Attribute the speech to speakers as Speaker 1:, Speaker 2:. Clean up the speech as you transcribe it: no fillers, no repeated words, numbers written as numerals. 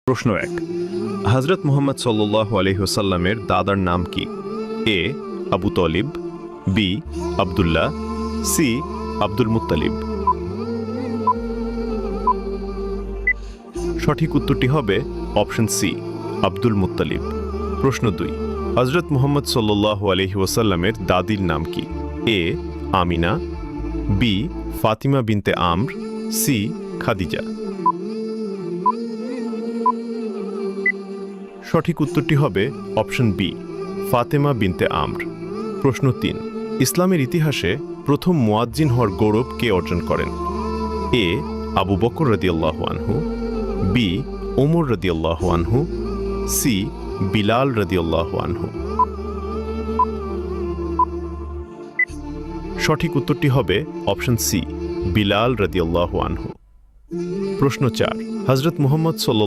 Speaker 1: প্রশ্ন ১। হযরত মুহাম্মদ সাল্লাল্লাহু আলাইহি ওয়াসাল্লামের দাদার নাম কি? A Abu Talib, B Abdullah, C Abdul Muttalib. সঠিক উত্তরটি হবে অপশন সি আব্দুল মুত্তালিব। প্রশ্ন ২। হযরত মুহাম্মদ সাল্লাল্লাহু আলাইহি ওয়াসাল্লামের দাদির নাম কি? এ আমিনা, বি ফাতিমা বিনতে আমর, সি খাদিজা। সঠিক উত্তরটি হবে অপশন বি ফাতেমা বিনতে আমর। প্রশ্ন ৩। ইসলামের ইতিহাসে প্রথম মুয়াজ্জিন হওয়ার গৌরব কে অর্জন করেন? এ আবু বকর রাদিয়াল্লাহু আনহু, বি ওমর রাদিয়াল্লাহু আনহু, সি বিলাল রাদিয়াল্লাহু আনহু। সঠিক উত্তরটি হবে অপশন সি বিলাল রাদিয়াল্লাহু আনহু। প্রশ্ন ৪। হযরত মুহাম্মদ